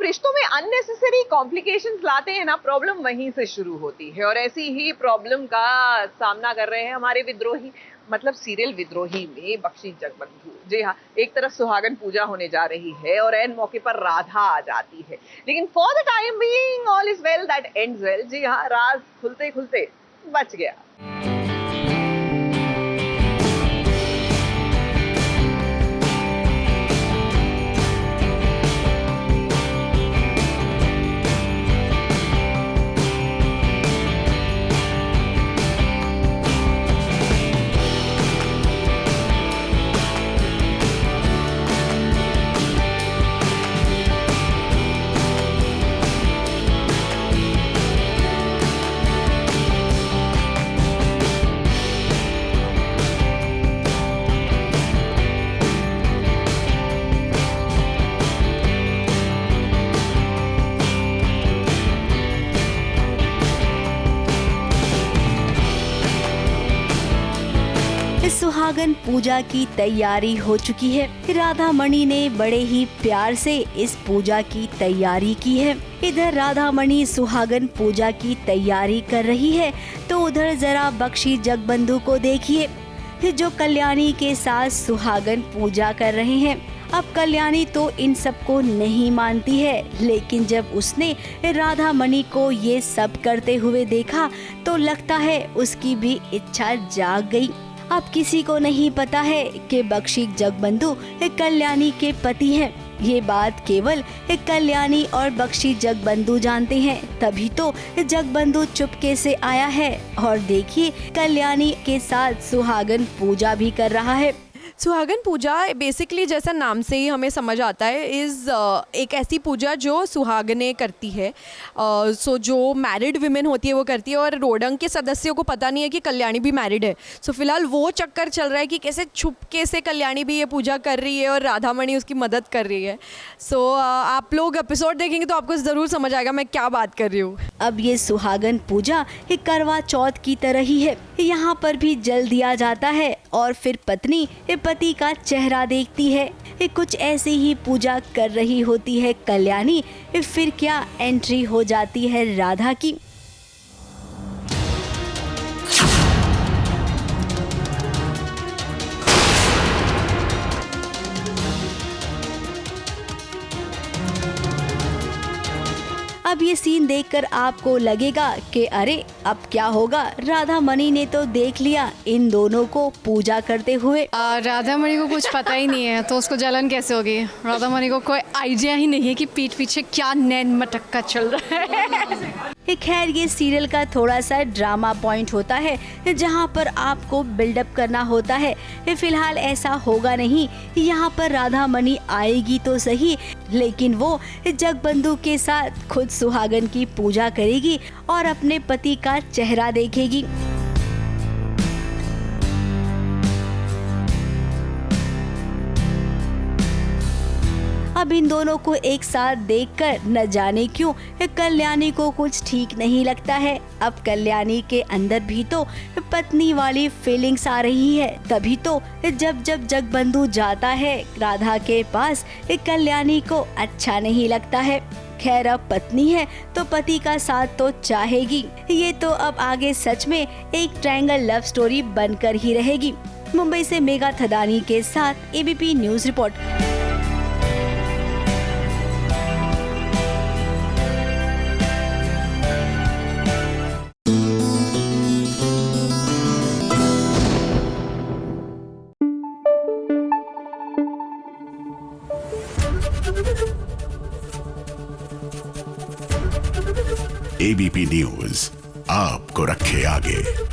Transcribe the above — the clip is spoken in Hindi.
रिश्तों में अननेसेसरी कॉम्प्लिकेशंस लाते हैं ना, प्रॉब्लम वहीं से शुरू होती है। और ऐसी ही प्रॉब्लम का सामना कर रहे हैं हमारे विद्रोही, मतलब सीरियल विद्रोही में बख्शी जगबंधु। जी हाँ, एक तरफ सुहागन पूजा होने जा रही है और एन मौके पर राधा आ जाती है, लेकिन for the time being all is well that ends well. जी हाँ, राज खुलते खुलते बच गया। सुहागन पूजा की तैयारी हो चुकी है। राधा मणि ने बड़े ही प्यार से इस पूजा की तैयारी की है। इधर राधा मणि सुहागन पूजा की तैयारी कर रही है तो उधर जरा बख्शी जगबंधु को देखिए जो कल्याणी के साथ सुहागन पूजा कर रहे हैं। अब कल्याणी तो इन सबको नहीं मानती है, लेकिन जब उसने राधा मणि को ये सब करते हुए देखा तो लगता है उसकी भी इच्छा जाग गई। अब किसी को नहीं पता है कि बख्शी जगबंधु कल्याणी के पति हैं। ये बात केवल कल्याणी और बख्शी जगबंधु जानते हैं। तभी तो जगबंधु चुपके से आया है और देखिए कल्याणी के साथ सुहागन पूजा भी कर रहा है। सुहागन पूजा बेसिकली जैसा नाम से ही हमें समझ आता है इज़ एक ऐसी पूजा जो सुहागनें करती है। सो जो मैरिड विमेन होती है वो करती है और रोडंग के सदस्यों को पता नहीं है कि कल्याणी भी मैरिड है। सो फिलहाल वो चक्कर चल रहा है कि कैसे छुपके से कल्याणी भी ये पूजा कर रही है और राधा मणि उसकी मदद कर रही है। सो आप लोग एपिसोड देखेंगे तो आपको ज़रूर समझ आएगा मैं क्या बात कर रही हूँ। अब ये सुहागन पूजा एक करवा चौथ की तरह ही है। यहाँ पर भी जल दिया जाता है और फिर पत्नी पति का चेहरा देखती है। कुछ ऐसे ही पूजा कर रही होती है कल्याणी। फिर क्या एंट्री हो जाती है राधा की। अब ये सीन देखकर आपको लगेगा कि अरे अब क्या होगा, राधा मणि ने तो देख लिया इन दोनों को पूजा करते हुए। राधा मणि को कुछ पता ही नहीं है तो उसको जलन कैसे होगी। राधा मणि को कोई आइडिया ही नहीं है कि पीठ पीछे क्या नैन मटक्का चल रहा है। खैर ये सीरियल का थोड़ा सा ड्रामा पॉइंट होता है जहाँ पर आपको बिल्डअप करना होता है। फिलहाल ऐसा होगा नहीं, यहाँ पर राधा मणि आएगी तो सही, लेकिन वो जगबंधु के साथ खुद सुहागन की पूजा करेगी और अपने पति का चेहरा देखेगी। अब इन दोनों को एक साथ देखकर न जाने क्यों कल्याणी को कुछ ठीक नहीं लगता है। अब कल्याणी के अंदर भी तो पत्नी वाली फीलिंग्स आ रही है। तभी तो जब जगबंधु जाता है राधा के पास कल्याणी को अच्छा नहीं लगता है। खैर अब पत्नी है तो पति का साथ तो चाहेगी। ये तो अब आगे सच में एक ट्रायंगल लव स्टोरी बनकर ही रहेगी। मुंबई से मेघा थदानी के साथ ABP news report. ABP news आपको रखे आगे।